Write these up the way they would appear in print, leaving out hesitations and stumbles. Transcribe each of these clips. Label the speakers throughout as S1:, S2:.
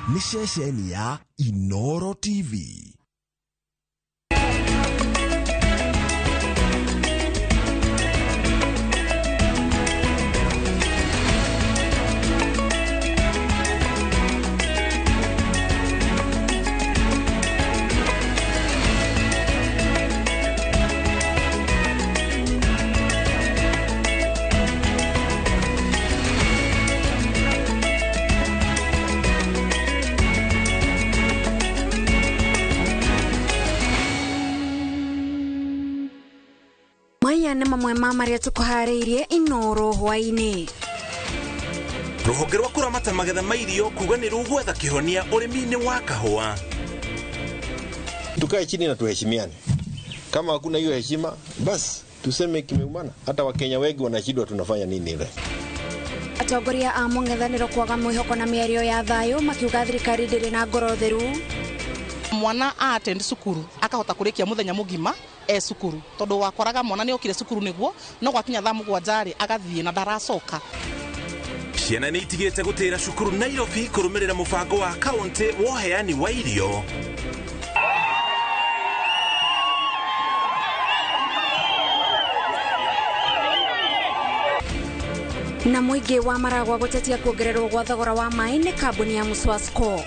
S1: ni ceceni ya Inoro TV.
S2: Maya mamwe maria tukuhariirie Inoro hwaini.
S3: Ruhonge rwa kuramata magetha mairio kuga ni rugwetha kihonia urimi-ini wa kahua.
S4: Tukae chini na tuheshimiane. Kama hakuna hiyo heshima, basi tuseme kimeumana. Hata Wakenya wengi wanashindwa tunafanya nini ile.
S2: Atongoria a mung'ethaniro kwaga mwihoko na mĩario ya thayo makiuga thirikari ndĩrĩ na ngoro theru.
S5: Mwana attend cukuru akahota kurikia muthenya mugima cukuru tondu wakoraga mwana ni okire cukuru niguo no gwakinya thaa 7 agathie na ndaracoka.
S3: Ciana ni itigite gutira cukuru Nairobi kurumirira mubango wa kaunti woheani wa irio.
S2: Na muingi wa Maragwa gutetia kuongererwo gwa thogora wa mai ni kambuni ya Muswasco.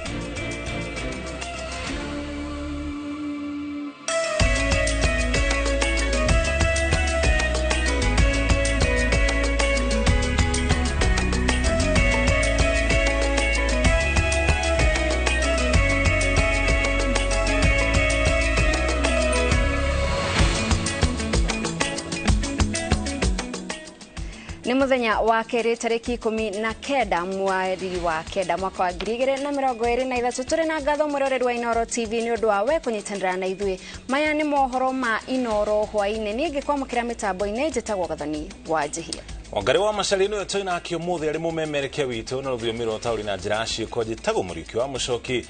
S2: Ni muthenya wa keri tariki 19 mweri wa kenda mwaka wa 2023 turi na ngatho muroreri wa Inoro TV ni undu wa we kunyitanira na ithui. Maya ni mohoro ma Inoro hwaini ni ngikwamukira mitambo-ini njitagwo Gathoni wa Njihia.
S3: Ongare wa macalino yo toina akio muthi ari mumemereke witu na rubio miro tauri na njirashi ko njitagwo muriki wa mucoki.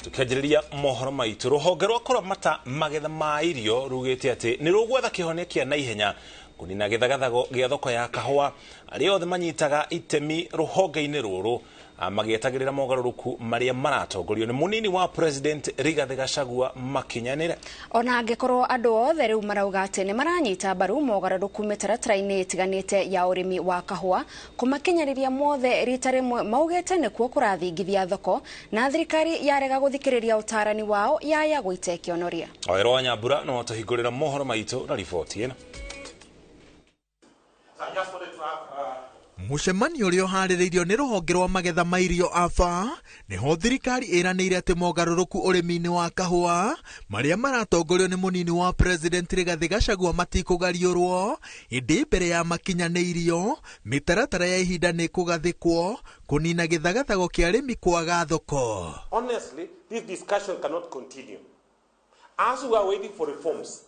S3: Tukianjiriria mohoro maitu ruhonge rwa kuramata magetha ma irio rugite ati ni rugwetha kihonia kia naihenya kunina githagathago gia thoko ya kahua aria othe manyitaga itemi ruhonge-ini ruru magietagirira mogaruruku maria maratongorio ni munini wa president Rigathi Gachagua makinyanire.
S2: Ona angikorwo andu othe riu marauga ati ni maranyita mbaru mogaruruku mitaratara-ini itiganite ya urimi wa kahua kumakinyariria mothe rita rimwe maugite nikuo kurathingithia thoko na thirikari yarega guthikiriria utarani wao yaya guite kionoria.
S3: Oero wa Nyambura no tuhingurira mohoro maitu na riboti ino.
S6: Mucemanio uria uhaririirio ni ruhonge rwa magetha mairio afa niho thirikari iranire ati mogaruruku urimi-ini wa kahua maria maratongorio ni munini wa president Rigathi Gachagua matikugariurwo indi mbere ya makinyanirio mitaratara ya ihinda ni kugathikwo kunina githagathago kia arimi kwaga thoko.
S7: Honestly, this discussion cannot continue. As we are waiting for reforms,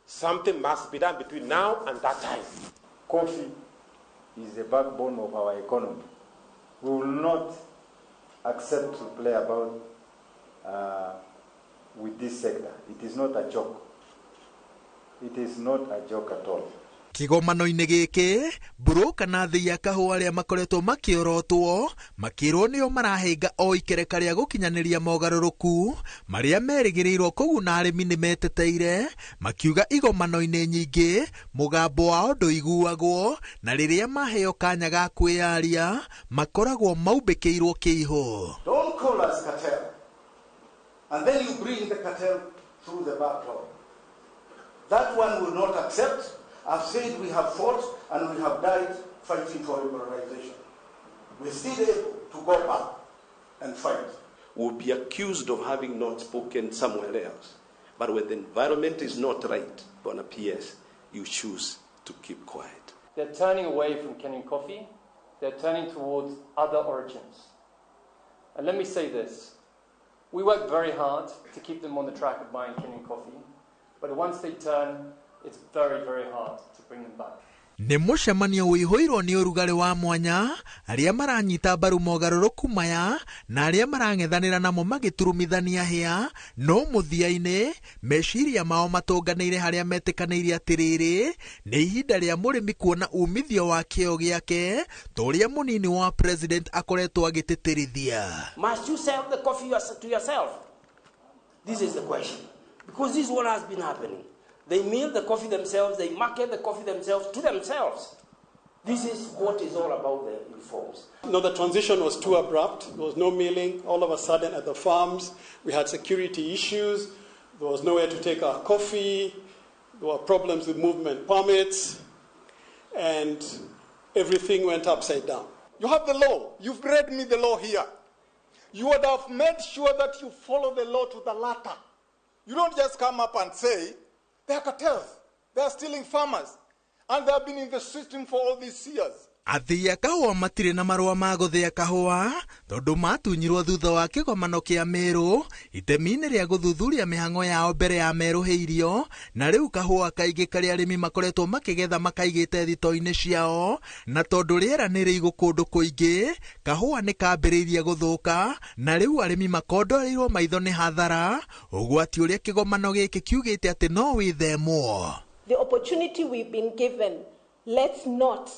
S7: something must be done between now and that time.
S8: Coffee is the backbone of our economy. We will not accept to play about with this sector. It is not a joke. It is not a joke at all.
S6: Kigomano-ini giki buruka na thii ya kahua aria makoretwo makiorotwo makirwo nio marahinga o ikereka ria gukinyaniria mogaruruku maria merigiriirwo kuguna arimi ni meteteire makiuga igomano-ini nyingi mugambo wao nduiguagwo na riria maheo kanya ga kwiaria makoragwo maumbikiirwo kiiho.
S9: Don't call us cartel and then you bring the cartel through the back door. That one will not accept. I've said we have fought and we have died fighting for liberalization. We're still able to go back and fight.
S10: We'll be accused of having not spoken somewhere else. But when the environment is not right, Bona PS, you choose to keep quiet.
S11: They're turning away from Kenyan coffee. They're turning towards other origins. And let me say this. We work very hard to keep them on the track of buying Kenyan coffee. But once they turn, it's very, very hard to bring them back.
S6: nĩ mũcemanio wĩhũirwo nĩ ũrugarĩ wa mwanya, arĩa maranyita mbaru mogarũrũku maya na arĩa marang'ethanĩra namo magĩturumithania hĩa, no mũthia-inĩ meciria mao matũnganĩire harĩa metĩkanĩire atĩrĩrĩ nĩ ihinda rĩa mũrĩmi kuona umithio wa kĩo gĩake torĩa mũnini wa president akoretwo agĩtĩtĩrithia.
S12: Must you sell the coffee to yourself? This is the question. Because this is what has been happening. They mill the coffee themselves, they market the coffee themselves to themselves. This is what is all about the reforms.
S13: No, the transition was too abrupt. There was no milling. All of a sudden at the farms, we had security issues. There was nowhere to take our coffee. There were problems with movement permits. And everything went upside down.
S14: You have the law. You've read me the law here. You would have made sure that you follow the law to the letter. You don't just come up and say, they are cartels. They are stealing farmers. And they have been in the system for all these years.
S6: Athia kahũa matirĩ na marũa ma gũthĩa kahũa tondũ matunyirwo thutha wa kĩgomano kĩa Meru itemi-inĩ rĩa gũthuthuria mĩhang'o yao mbere ya meruhĩirio, na rĩu kahũa kaingĩ karĩa arĩmi makoretwo makĩgetha makaigĩte thito-inĩ ciao, na tondũ rĩera nĩ rĩigũ kũndũ kũingĩ kahũa nĩ kambĩrĩirie gũthũka, na rĩu arĩmi makondoreirwo maitho nĩ hathara, ũgwati ũrĩa kĩgomano gĩkĩ kiugĩte atĩ no wĩthemwo.
S15: The opportunity we've been given, let's not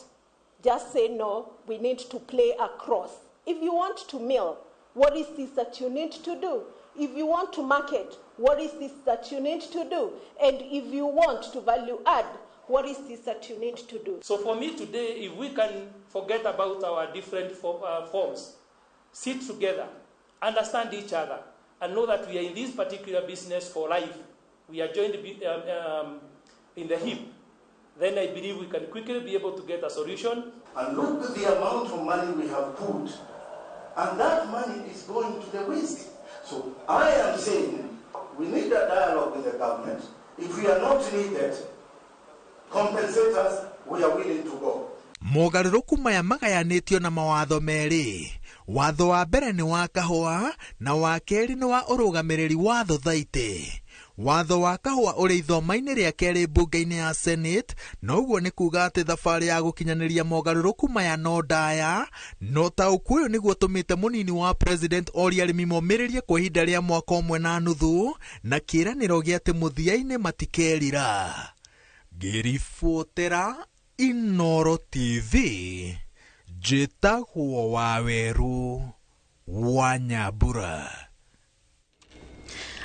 S15: just say no, we need to play across. If you want to mill, what is this that you need to do? If you want to market, what is this that you need to do? And if you want to value add, what is this that you need to do?
S11: So for me today, if we can forget about our different forms, sit together, understand each other, and know that we are in this particular business for life, we are joined in the hip, then I believe we can quickly be able to get a solution.
S9: And look at the amount of money we have put, and that money is going to the waste. So I am saying we need a dialogue with the government. If we are not needed, compensate us, we are willing to go.
S6: Mogarũrũku maya magayanĩtio na mawatho merĩ. Watho wa mbere nĩ wa kahũa na wa kerĩ nĩ wa ũrũgamĩrĩri wa thothaitĩ. Watho wa kahũa ũrĩ ithoma-inĩ rĩa kerĩ mbunge-inĩ ya Senate, na ũguo nĩ kuuga atĩ thabarĩ ya gũkinyanĩria mogarũrũku maya no ndaya, no taũku ũyũ nĩguo tũmĩte mũnini wa president oria arĩmi momĩrĩrie kwa ihinda rĩa mwaka ũmwe na nuthu, na kĩĩranĩro gĩa atĩ mũthia-inĩ matikerira. Ngĩribotera Inooro TV, njĩtagwo Waweru wa Nyambura.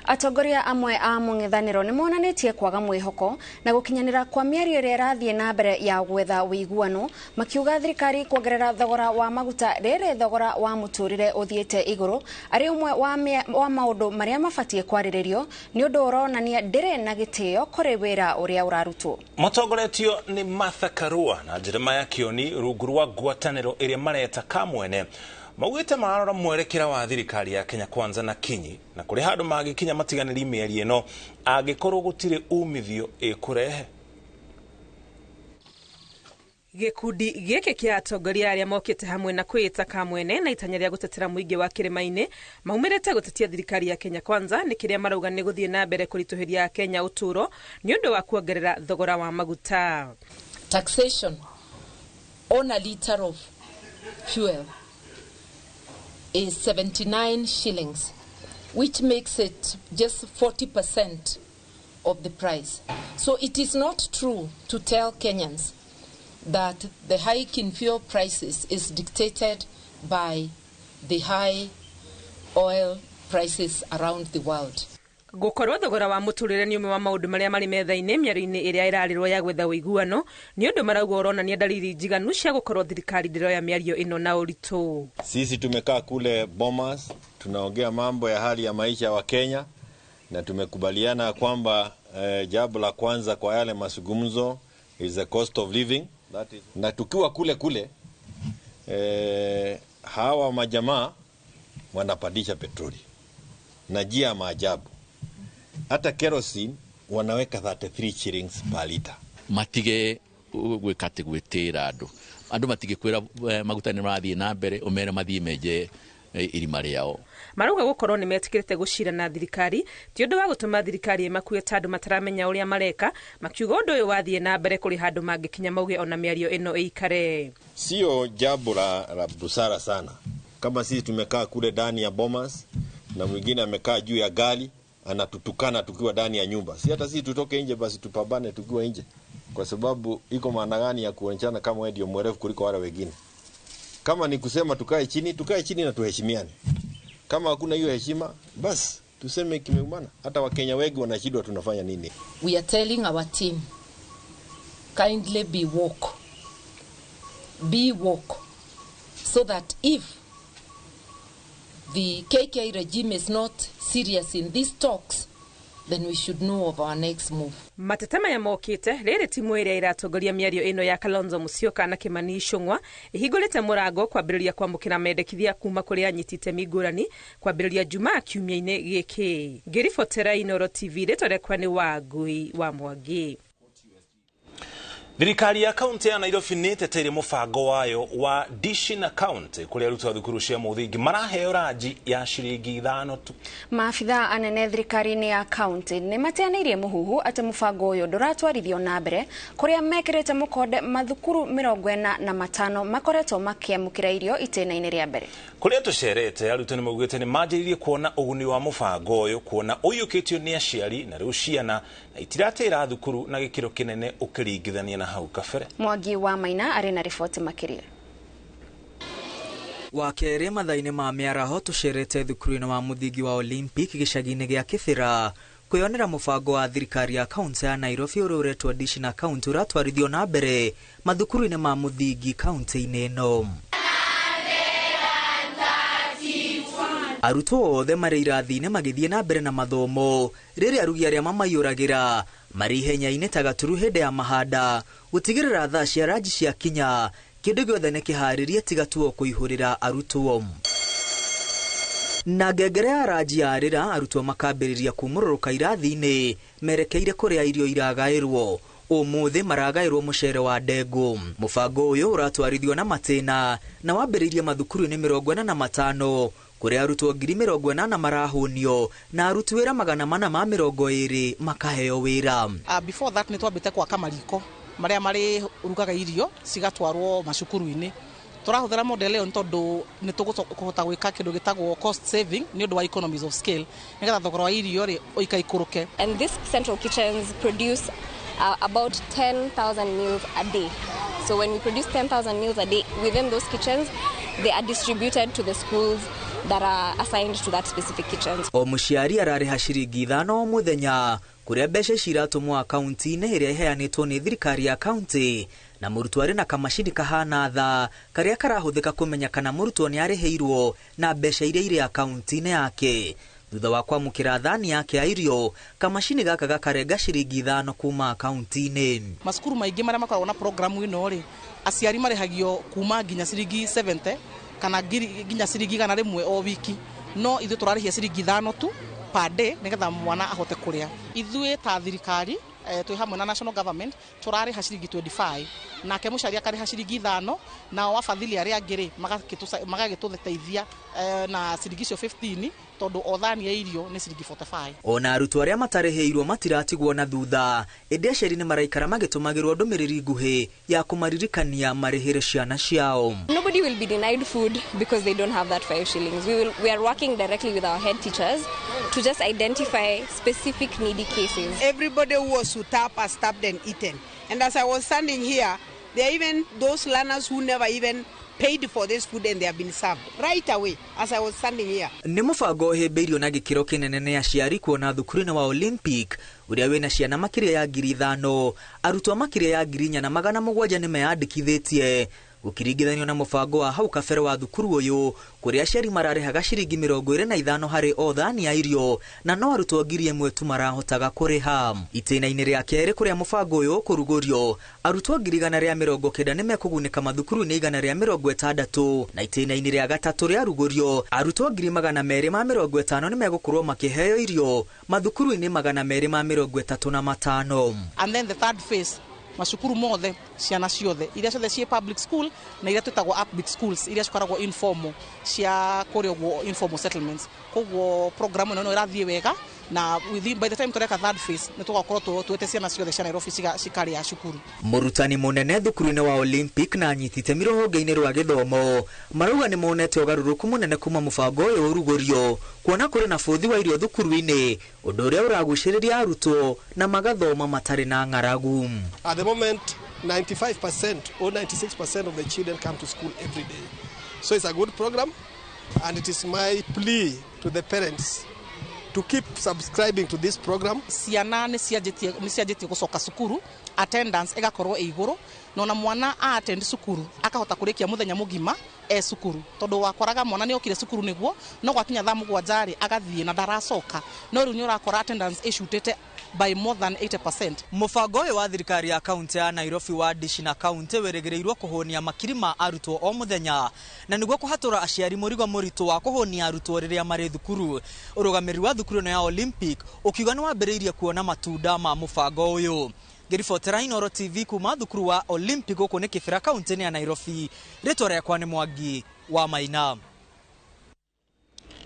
S2: Atongoria amwe a mũng'ethanĩro nĩ monanĩtie kwaga mwĩhoko na gũkinyanĩra kwa mĩario ĩrĩa ĩrathiĩ na mbere ya gwetha ũiguano, makiuga thirikari kuongerera thogora wa maguta rĩrĩ thogora wa mũtũrĩre ũthiĩte igũrũ arĩ ũmwe wa maũndũ marĩa mabatiĩ kwarĩrĩrio nĩ ũndũ ũronania ndĩrĩ na gĩtĩo kũrĩ wĩra ũrĩa ũrarutwo. Mũtongoretio
S3: nĩ Martha Karua na Jeremiah Kioni rungu rwa ngwatanĩro ĩrĩa mareta kamwene maugĩte mararora mwerekera wa thirikari ya Kenya Kwanza na Kinyi na kũrĩ handũ magĩkinya matiganĩri mĩeri ĩno angĩkorwo gũtirĩ umithio ĩkũrehe.
S16: Gikundi gĩkĩ kĩa atongoria arĩa mokĩte hamwe na kwĩĩta kamwene na itanya rĩa gũtetera mũingĩ wa kĩrĩma-inĩ maumĩrĩte gũtetia thirikari ya Kenya Kwanza nĩ kĩrĩa marauga nĩ gũthiĩ na mbere kũritũhĩria Kenya ũtũro nĩ ũndũ wa kuongerera thogora wa maguta.
S17: Taxation on a liter of fuel is 79 shillings, which makes it just 40% of the price. So it is not true to tell Kenyans that the hike in fuel prices is dictated by the high oil prices around the world.
S16: Gũkorwo thogora wa mũtũrĩre nĩ ũmwe wa maũndũ marĩa marĩ metha-inĩ mĩario-inĩ ĩrĩa ĩrarĩrwo ya gwetha ũiguano nĩ ũndũ marauga ũronania dalili njiganu cia gũkorwo thirikari ndĩroya mĩario ĩno na ũritũ.
S4: Sisi tumekaa kule Bomas, tunaongea mambo ya hali ya maisha wa Kenya na tumekubaliana kwamba jambo la kwanza kwa yale mazungumzo is the cost of living. Na tukiwa kule hawa majamaa wanapandisha petroli na jia maajabu. Hata kerosene wanaweka 33 shillings per liter.
S18: Matige gwĩkate gwĩtĩra andũ matige kwĩra maguta nĩ marathiĩ na mbere umere mathie menje irima rĩao.
S16: Marauga gukorwo nimetikirite gucira na thirikari ti undu wa gutuma thirikari imakuye tandu mataramenya uria mareka, makiuga undu uyu wathie na mbere kuri handu mangikinya mauge ona miario ino ikare.
S4: Sio jambo la busara sana. Kama sisi tumekaa kule ndani ya Bomas na mwingine amekaa juu ya gari anatutukana tukiwa ndani ya nyumba. Si hata sisi tutoke nje basi tupambane tukiwa nje. Kwa sababu iko maana gani ya kuonekana kama wewe ndio mwerevu kuliko wale wengine? Kama ni kusema tukae chini na tuheshimiane. Kama hakuna hiyo heshima, basi tuseme kimeumana. Hata Wakenya wengi wanashindwa tunafanya nini.
S17: We are telling our team, kindly be woke. Be woke. So that if the KK regime is not serious in these talks, then we should know of our next move.
S16: Matetema ya mokite riri timu iria iratongoria miario ino ya Kalonzo Musyoka na Kimani Ichung'wa ihingurite murango kwambiriria kwamukira mendekithia kuma kuri anyitite migurani kwambiriria Jumaa kiumia-ini giki. Ngiribotera Inooro TV ritorekwa ni Wangui wa Mwangi.
S3: Thirikari ya kaunti ya Nairobi niteteire mubango wayo wa Dishing account kuria aruti a thukuru cia muthingi maraheo ranji ya ciringi 5 tu.
S2: Maafitha anene thirikari-ini ya kaunti ni mateanirie muhuhu ati mubango uyu nduratwarithio na mbere kuria mekirite mukonde mathukuru 45 makoretwo makiamukira irio itena-ini ria mbere.
S3: Kuria tucerete arutani maugite ni manjiririe kuona uguni wa mubango uyu kuona uyukitio ni aciari na riu ciana na itiratira thukuru na gikiro kinene ukiringithania na hau kabere.
S2: Mwangi wa Maina ari na riboti makiria.
S19: Wakere mathaini ma miaraho tucerete thukuru-ini wa muthingi wa Olympic gicagi-ini gia Kibira kwionera mubango wa thirikari ya kaunti ya Nairobi uria uretwo Dishing account uratwarithio na mbere mathukuru-ini ma muthingi kaunti-ini ino. Arutwo othe mari irathi-ini magithie na mbere na mathomo riri arugi aria mamayuragira mari ihenya-ini ta gaturu hindi ya mahanda gutigirira thaa cia ranji cia kinya kindu giothe ni kiharirie tigatuo kuihurira arutwo. Na ngengere ya ranji yarira arutwo makambiriria kumururuka irathi-ini merekeire kuria irio iragairwo. Umuthi maragairwo mucere wa ndengu. Mubango uyu uratwarithio na matina na wambiririe mathukuru-ini 45 kuria arutwo 80,000 marahunio na aruti wira 420 makaheo wira.
S5: Before that ni twambite kwa kamariko maria mari urugaga irio cigatwarwo macukuru-ini. Turahuthira model iyo ntondu ni tuguhota gwika kindu gitagwo cost saving ni undu wa economies of scale nigetha thogora wa irio ri oikaikuruke.
S20: And these central kitchens produce about 10,000 meals a day. So when we produce 10,000 meals a day within those kitchens, they are distributed to the schools that are assigned to that specific kitchens.
S19: O muciari arariha ciringi 5 o muthenya kuria mbeca ciratumwo akaunti-ini iria iheanitwo ni thirikari ya kaunti na murutwo ari na kamashini kahana tha karia karahuthika kumenya kana murutwo ni ariheirwo na mbeca iria iri akaunti-ini yake. Thutha wa kwamukira thani yake ya irio kamashini gaka gakarenga ciringi 5 kuma akaunti-ini.
S5: Masukuru maingi maria makoragwo na programu ino ri aciari marihagio kuma nginya ciringi 70 kana nginya ciringi 100 o wiki, no ithu turarihia ciringi 5 tu per day nigetha mwana ahote kuria. Ithuĩ ta thirikari twi hamwe na national government turariha ciringi 25 nake muciari akariha ciringi 5 na wafadhili aria angiri magagituteithia na ciringi 15 tondu o thani ya irio ni ciringi 45.
S19: Ona arutwo aria matariheirwo matiratigwo na thutha indi aceri ni maraikara magitumagirwo ndumiriri nguhi ya kumaririkania marihire ciana ciao.
S20: Nobody will be denied food because they don't have that 5 shillings. We are working directly with our head teachers to just identify specific needy cases.
S21: Everybody who was to tap has tapped and eaten. And as I was standing here, there are even those learners who never even paid for this food and they have been served right away as I was standing here.
S19: Ni mubango hemberio na gikiro kinene ni aciari kuona thukuru-ini wa Olympic uria wina ciana makiria ya 5,000 arutwo makiria ya 4,700 ni meyandikithitie gukiringithanio na mubango wa hau kabere wa thukuru uyu kuria aciari mararihaga ciringi 25 hari o thani ya irio na no arutwo 1,000 tu marahotaga kuriha. Itena-ini ria keri kuria mubango uyu kurugurio arutwo 190 ni mekugunika mathukuru-ini 160 na itena-ini ria gatatu ria rugurio arutwo 250 ni megukorwo makiheo irio mathukuru-ini 235.
S5: And then the third phase macukuru mothe ciana ciothe iria ciothe cie public school na iria twitagwo upbeat schools iria cikoragwo informal cia kũrĩa ũguo informal settlements. Koguo program ĩno ĩrathiĩ wega na by the time tureka third phase nĩ tũgakorwo twete ciana ciothe cia Nairobi cikarĩa cukuru.
S19: Mũrutani mũnene thukuru-inĩ wa Olympic na anyitĩte rũhonge-inĩ rwa gĩthomo marauga nĩ monete ũgarũrũku mũnene kuma mũbango ũyũ ũrugũrio kuona kũrĩ na bũthi wa irio thukuru-inĩ ũndũ ũrĩa ũragucĩrĩria arutwo na magathoma matarĩ na ng'aragu.
S1: At the moment 95% or 96% of the children come to school every day. So it's a good program, and it is my plea to the parents to keep subscribing to this program.
S5: Ciana nĩ cianjĩtie gũcoka cukuru, attendance ĩgakorwo igũrũ, na mwana attend cukuru akahota kũrĩkia mũthenya mũgima cukuru. Tondũ wakoraga mwana nĩ okire cukuru nĩguo no gwakinya thaa mũgwanja agathiĩ na ndaracoka. No rĩu nĩ ũrakora attendance ĩcutĩte by more than 80%.
S19: Mũbango ũyũ wa thirikari ya kaunti ya Nairobi wa Dishi na kaunti wĩrĩgĩrĩirwo kũhũnia makiri ma arutwo o mũthenya na nĩguo kũhatũra aciari mũrigo mũritũ wa kũhũnia arutwo rĩrĩa marĩ thukuru. Ũrũgamĩrĩri wa thukuru ĩno ya Olympic ũkiuga nĩ wambĩrĩirie kuona matunda ma mũbango ũyũ. Ngĩribotera Inooro TV kuma thukuru wa Olympic gũkũ nĩ Kĩbĩra kaunti ya Nairobi. Rĩtwa rĩakwa nĩ Mwangi wa Maina.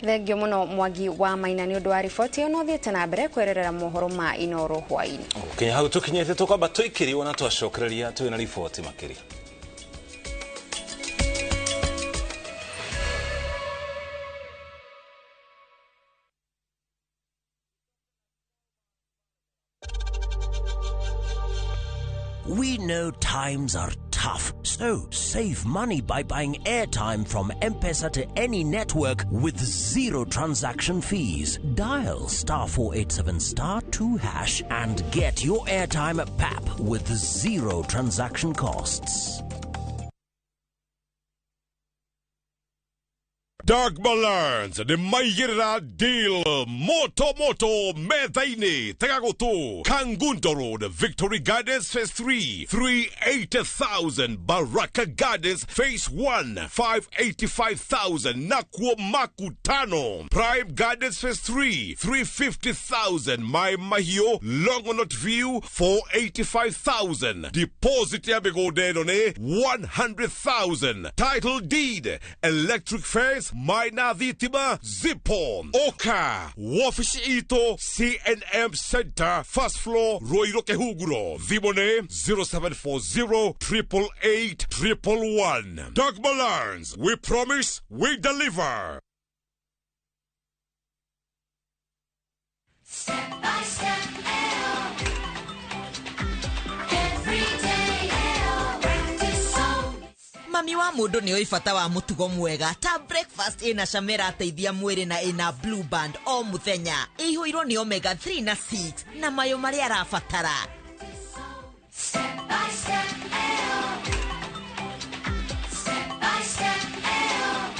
S2: Thengio muno Mwangi wa Maina nĩ ũndũ wa riboti ĩyo no thiĩte na mbere kwererera mohoro ma Inooro hwaĩ-inĩ.
S3: Kenya hau tũkinyĩte tũkwamba tũikĩrio na twacokereria twĩ na riboti makĩria.
S22: We know times are tough, so save money by buying airtime from M-Pesa to any network with zero transaction fees. Dial *487*2# and get your airtime PAP with zero transaction costs.
S23: Dark Balance, the Mayira deal, Moto Methaini, Tagagoto, Kangundo Road, Victory Gardens Phase 3, 380,000, Baraka Gardens Phase 1, 585,000, Nakwo Makutano, Prime Gardens Phase 3, 350,000, Mai Mahio, Longonot View, 485,000, Deposit Yabegodedone, 100,000, Title Deed, Electric Phase, Maina Vitima, Zipon, Oka, Wafish Ito, CNM Center, First Floor, Roiroke Huguro, Vibone 0740 888 111. Dark Balance, we promise, we deliver.
S24: Step by step, every day, practice on. Mami wa mundu nĩ oifata wa mutugo mwega ta breakfast ina shamera ateithia mwĩrĩ na ina Blue Band o muthenya ihuirwo ni omega 3 na 6 na mayo maria arabatara. Step by step,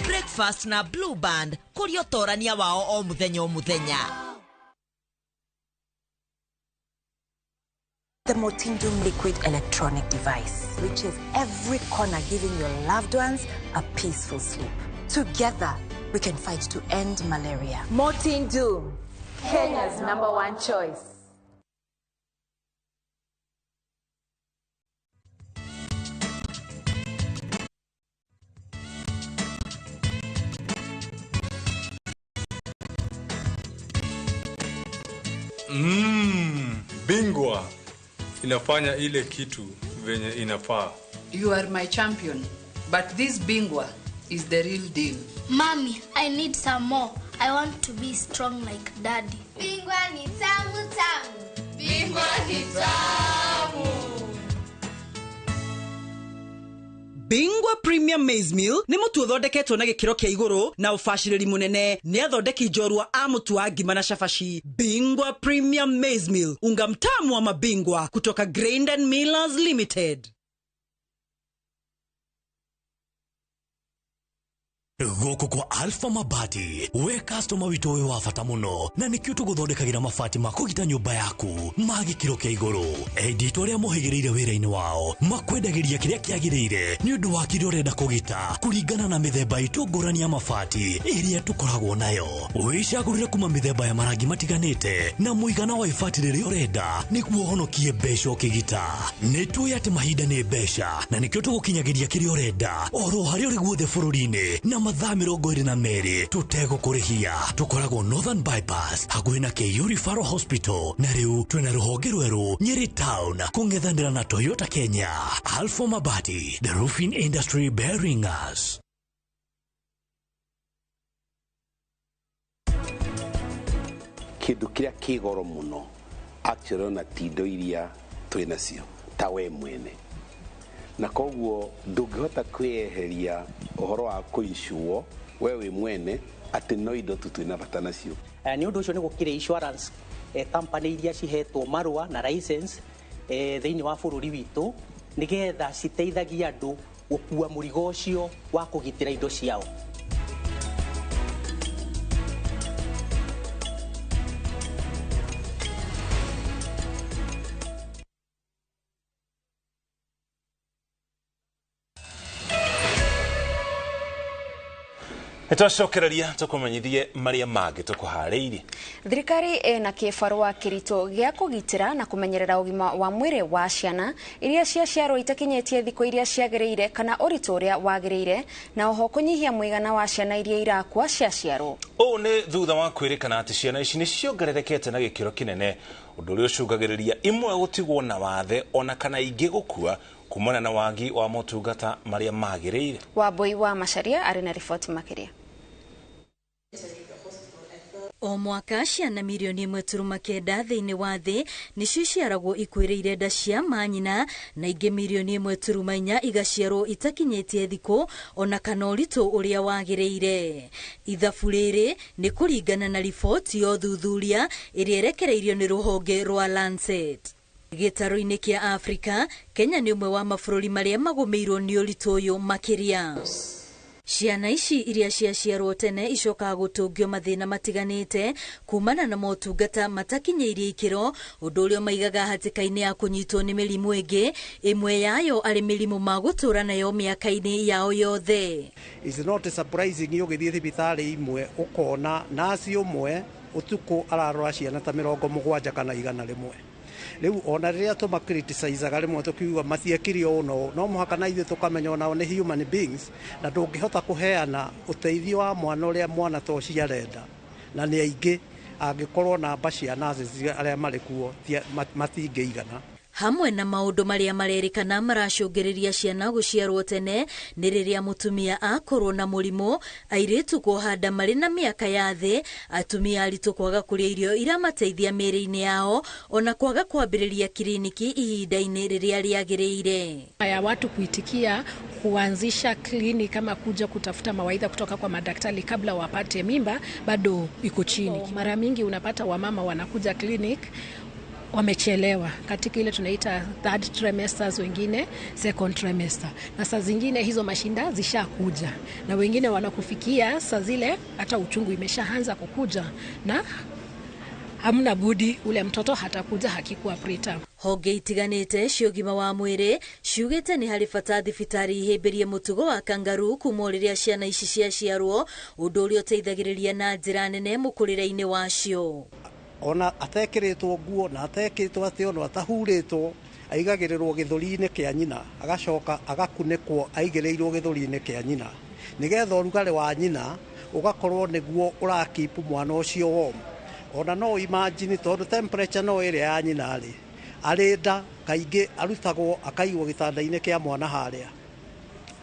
S24: breakfast na Blue Band kurio torania wao o muthenya o muthenya.
S25: The Motindum liquid electronic device reaches every corner, giving your loved ones a peaceful sleep. Together, we can fight to end malaria.
S26: Motindum, Kenya's #1 choice.
S27: Bingwa inafanya ile kitu venye inafaa.
S28: You are my champion, but this Bingwa is the real deal.
S29: Mommy, I need some more. I want to be strong like daddy.
S30: Bingwa ni tamu tamu.
S24: Bingwa ni tamu.
S31: Bingwa Premium Maize Meal nĩ mũtu ũthondeketwo na gĩkĩro kĩa igũrũ na ũbacĩrĩri mũnene nĩ athondeki njorua a mũtu wa ngima na shafashi. Bingwa Premium Maize Meal, unga mtamu wa mabingwa kutoka Grain and Millers Limited.
S6: Goko kwa Alpha Mabati, we customer wito we wafata muno, na nikio tuguthondekagira mabati makugita nyumba yaku, magikiro kia iguru. Edito ria muhigireire wira-ini wao, makwendagiria kiria kiagirire, ni undu wa kiria urenda kugita, kuringana na mithemba itu ngurani ya mabati iria tukoragwo nayo. Wicagurire kuma mithemba ya marangi matiganite, na muigana wa ibati riria urenda, niguo honokie mbeca ukigita. Nitui ati mahinda ni mbeca, na nikio tugukinyagiria kiria urenda, oro haria uri guothe bururi-ini, na mathaa 22 tutegũkũrĩhia. Tukoragwo Northern Bypass hakuhĩ na KU Referral Hospital, na rĩu twĩna rũhonge rwerũ Nyeri Town kũng'ethanĩra na Toyota Kenya. Alpha Mabati, the roofing industry bearing us.
S7: Kĩndũ kĩrĩa kĩgoro mũno actually na tindo iria twĩnacio ta we mwene, na koguo ndũngĩhota kwĩeheria ũhoro wa kũinsure we wĩ mwene atĩ no indo twĩna bata nacio.
S8: Nĩ ũndũ ũcio nĩ gũkĩrĩ insurance company iria cihetwo marũa na license thĩinĩ wa bũrũri witũ nĩgetha citeithagia andũ gũkua mũrigo ũcio wa kũgitĩra indo ciao.
S3: Nitwacokereria tukumenyithie maria mangĩ tukuharĩirie.
S2: Thirikari na kĩbarũa kĩritũ gĩa kũgitĩra na kũmenyerera ũgima wa mwĩrĩ wa ciana iria ciaciarwo itakinyĩtie thikũ iria ciagĩrĩire kana ũritũ ũrĩa wagĩrĩire, na oho kũnyihia mũigana wa ciana iria irakua ciaciarwo.
S3: Ũũ nĩ thutha wa kwĩrĩkana atĩ ciana ici nĩ ciongererekete na gĩkĩro kĩnene, ũndũ ũrĩa ũcũngagĩrĩria imwe gũtigwo na wathe ona kana ingĩ gũkua kumana na wagi wa motungata maria magĩrĩire.
S2: Wambui wa Macharia arĩ na riboti makĩria.
S9: O mwaka ciana milioni 1.9 thĩinĩ wa thĩ nĩcio ciaragwo ikuĩrĩire nda cia manyina, na ingĩ milioni 1.4 igaciarwo itakinyĩtie thikũ ona kana ũritũ ũrĩa wagĩrĩire. Ithabu rĩrĩ nĩ kũringana na riboti ya ũthuthuria ĩrĩa ĩrekereirio nĩ rũhonge rwa Lancet. Gĩtarũ-inĩ kĩa Afrika, Kenya nĩ ũmwe wa mabũrũri marĩa magũmĩirwo nĩ ũritũ ũyũ makĩria. Ciana ici iria ciaciarwo tene icokaga gũtũngio mathĩna matiganĩte kumana na motungata matakinyĩirie ikĩro, ũndũ ũrĩa maigaga hatĩka-inĩ ya kũnyitwo nĩ mĩrimũ ĩngĩ, ĩmwe yayo arĩ mĩrimũ ma gũtũra nayo mĩaka-inĩ yao yothe.
S10: It's not surprising ũgĩthiĩ thibitarĩ imwe ũkona nasi ũmwe ũtukũ ararora ciana ta 70 kana 100 Riu ona riria tuma criticize rimwe tukiuga matiekire uno no muhaka na ithu tukamenya ona ni human beings na ndungihota kuheana uteithio wa mwana uria mwana to ciarenda na ni aingi angikorwo na cia nurses aria marikuo matingĩigana.
S9: Hamwe na maũndũ marĩa marerĩkana maracũngĩrĩria ciana gũciarwo tene nĩ rĩrĩa mũtumia akorwo na mũrimũ, airĩtu kũhanda marĩ na mĩaka ya thĩ, atumia aritũ kwaga kũrĩa irio iramateithia mĩĩrĩ-inĩ yao, ona kwaga kwambĩrĩria kliniki ihinda-inĩ rĩrĩa rĩagĩrĩire.
S11: Ya watu kuitikia kuanzisha kliniki kama kuja kutafuta mawaidha kutoka kwa madaktari kabla wapate mimba bado iko chini. Mara mingi unapata wamama wanakuja kliniki wamechelewa katika ile tunaita third trimesters, wengine second trimester, na saa zingine hizo mashinda zishakuja na wengine wanakufikia saa zile hata uchungu imeshaanza kukuja na hamna budi ule mtoto hatakuja hakikuwa preterm.
S9: Honge itiganĩte cia ũgima wa mwĩrĩ ciugĩte nĩ harĩ bata thibitarĩ ihĩmbĩrie mũtugo wa kangaroo kuma rĩrĩa ciana ici ciaciarwo, ũndũ ũrĩa ũteithagĩrĩria na njĩra nene mũkũrĩre-inĩ wacio.
S10: Ona atekiritwo nguo na atekitwo ati ona atahuritwo aigagirirwo githuri-ini kia nyina agacoka agakunĩkwo aigireirwo githuri-ini kia nyina nigetha ũrugarĩ wa nyina ugakorwo niguo urakipu mwana ũcio warm. Ona no imagine tondu temperature no ĩrĩa ya nyina arĩ nda kaingĩ arutagwo akaigwo gĩtanda-inĩ kia mwana harĩa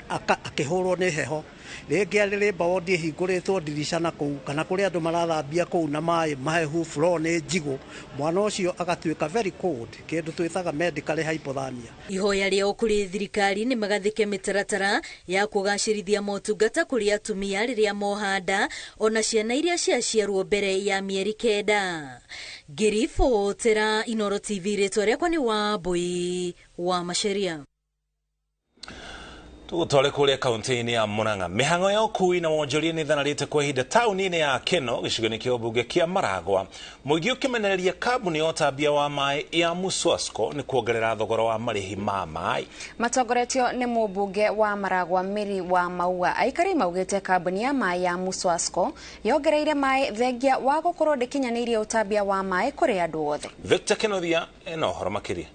S10: akĩhũrwo nĩ heho, rĩngĩ arĩ baodi hingũrĩtwo dirisha na kũu kana kũrĩa andũ marathambia kũu na maĩ mahehu floor nĩ njigũ, mwana ũcio agatuĩka very cold, kĩndũ twĩtaga medical hypothermia.
S9: Ihoya rĩao kũrĩ thirikari nĩ magathĩke mĩtaratara ya kũgacĩrithia motungata kũrĩ atumia rĩrĩa mohanda ona ciana iria ciaciarwo mbere ya mĩeri 9. Ngĩribotera Inooro TV, rĩtwa rĩakwa nĩ Wambui wa Macharia.
S3: Tugutware kuria kaunti-ini ya Murang'a mihango ya ukui na wonjoria ni thanarite kwa ihinda tauni-ini ya Keno gicigo-ini kia ubunge kia Maragwa muigi ukimenereria kambuni ya utambia wa mai ya Muswasco ni kuongerera thogora wa marihi ma mai.
S2: Matongoretio ni mubunge wa Maragwa Miri wa Maua aikari maugite kambuni ya mai ya Muswasco yongereire mai thengia wa gukorwo ndikinyanirie utambia wa mai kuri andu othe.
S3: Victor Kenothia eno horo makiria.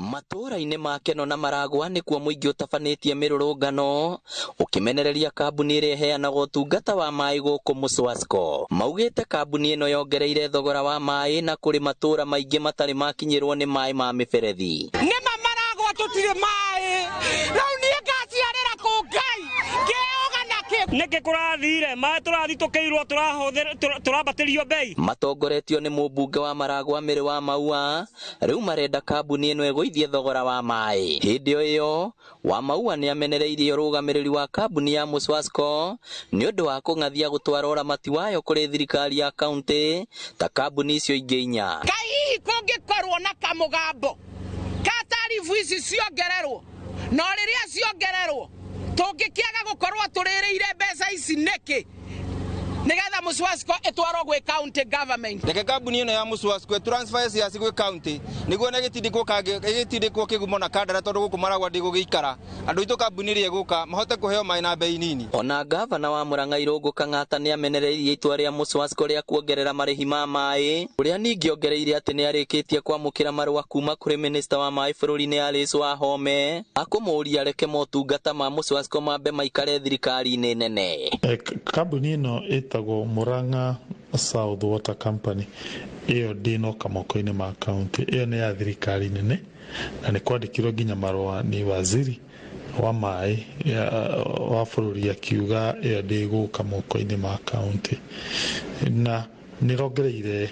S1: Matura-inĩ ma Keno na Maragwa nĩkuo mũingĩ ũtabanĩtie mĩrũrũngano ũkĩmenereria kambuni ĩrĩa ĩheanaga ũtungata wa maĩ gũkũ Muswasco. Maugĩte kambuni ĩno yongereire thogora wa maĩ na kũrĩ matũra maingĩ matarĩ makinyĩrwo nĩ maĩ ma mĩberethi.
S4: Nĩma Maragwa tũtirĩ maĩ, rĩu niĩ ngaciarĩra kũ Ngai ngĩoga nakĩ nĩkĩ kũrathire maĩ tũrathi tũkĩirwo tũrambatĩrio bei.
S1: Matongoretio nĩ mũmbunge wa Maragwa Mĩrĩ wa Maua rĩu marenda kambuni ĩno ĩgũithie thogora wa maĩ. Hĩndĩ ĩyo wa Maua nĩ amenereirie ũrũgamĩrĩri wa kambuni ya Muswasco nĩ ũndũ wa kũng'athia gũtwara ũramati wayo kũrĩ thirikari ya kaunti ta kambuni icio ingĩ inya.
S4: Kai kũngĩkorwo na kamũgambo ka tarifu ici ciongererwo no rĩrĩa ciongererwo tũngĩkĩaga gũkorwo tũrĩrĩire mbeca ici nĩkĩ nigetha Muswasco etwaro gwe county government.
S12: Reke kambuni ĩno ya Muswasco transfer ya gwe county niguo na gĩtindĩkwo kĩgumo na kandara tondũ gũkũ Maragwa ndĩgũgĩikara andũ itũ kambuni ĩrĩa ĩgũka mahote kũheo maĩ na bei nini.
S1: Ona gavana wa Murang'a Irũngũ Kang'ata nĩ amenereirie itua rĩa Muswasco rĩa kuongerera marĩhi ma maĩ ũrĩa ningĩ ongereire atĩ nĩ arĩkĩtie kwamũkĩra marũa kuma kũrĩ minista wa maĩ bũrũri-inĩ Alice Wahome akũmũũria reke motungata ma Muswasco mambe maikare thirikari-inĩ nene.
S13: Kambuni ĩno ĩtagwo Murang'a South Water Company iyo ndino kamoko-inĩ ma county iyo nĩ ya thirikari nene na nĩ kwandĩkirwo nginya marũa nĩ waziri wa maĩ wa bũrũri akiuga iyo ndĩgũka moko-inĩ ma county na nĩ rongereire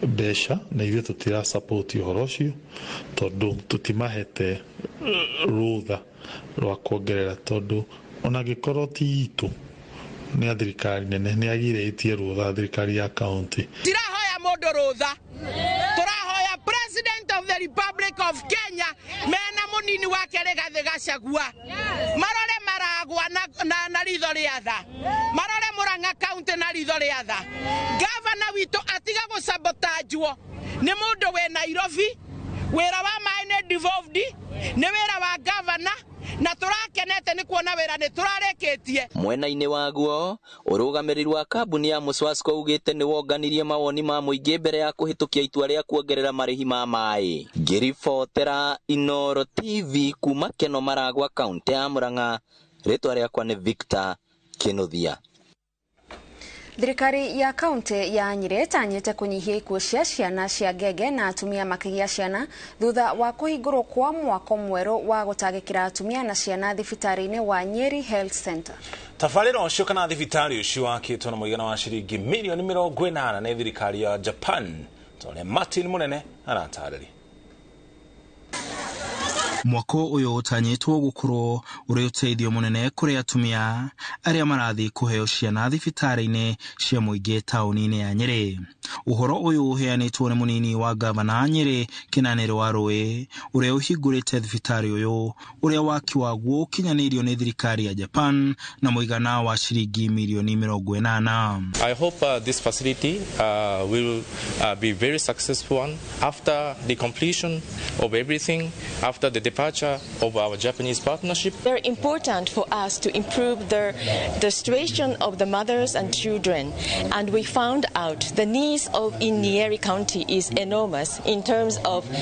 S13: mbeca na ithuĩ tũtira support ũhoro ũcio tondũ tũtimahete rũtha rwa kuongerera tondũ ona gĩkorwo ti itũ nĩ thirikari nene nĩ agirĩtie rũtha thirikari ya county.
S4: Tirahoya mũndũ rũtha, tũrahoya President of the Republic of Kenya mena mũnini wake Rigathĩ Gachagua marore Maragwa na ritho rĩa tha, marore Murang'a county na ritho rĩa tha. Gavana witũ atiga gũsabotajwo nĩ mũndũ wĩ Nairobi, wĩra wa maĩ nĩ devolved nĩ wĩra wa gavana na tũrakenete nĩ kuona wĩra nĩ tũrarĩkĩtie.
S1: Mwena-inĩ waguo ũrũgamĩrĩri wa kambuni ya Muswasco ugĩte nĩ wonganirie mawoni ma mũingĩ mbere ya kũhĩtũkia itua rĩa kuongerera marĩhi ma maĩ. Ngĩribotera Inooro TV kuma Keno Maragwa kaunti ya Murang'a, rĩtwa rĩakwa nĩ Victor Kenothia.
S2: Thirikari ya kaunti ya Nyĩrĩ ĩtanyĩte kũnyihia ikuũ cia ciana cia ngenge na atumia makĩgĩa ciana thutha wa kũhingũrwo kwa mwako mwerũ wa gũtangĩkĩra atumia na ciana thibitarĩ-inĩ wa Nyeri Health Center.
S3: Tabarĩra ũcio kana thibitarĩ ũcio wakĩtwo na mũigana wa ciringi milioni 80 nĩ thirikari ya Japan. Tone Martin Munene aratarĩria.
S14: Mwako uyu utanyitwo gukorwo uri uteithio munene kuri atumia aria marathi kuheo ciana thibitarĩ-inĩ cia mũingĩ taũni-inĩ ya Nyeri. Uhoro uyu uheanĩtwo nĩ munini wa gavana Nyeri Kinanĩro wa Rũĩ uria uhingũrĩte thibitarĩ uyu uria waki waguo ũkinyanĩirio nĩ thirikari ya Japan na mũigana wa ciringi milioni 80.
S15: I hope this facility will be very successful one after the completion of everything, after the departure of our Japanese partnership.
S16: Very important for us to improve the situation of the mothers and children, and we found out the needs in Nyeri County is enormous in terms of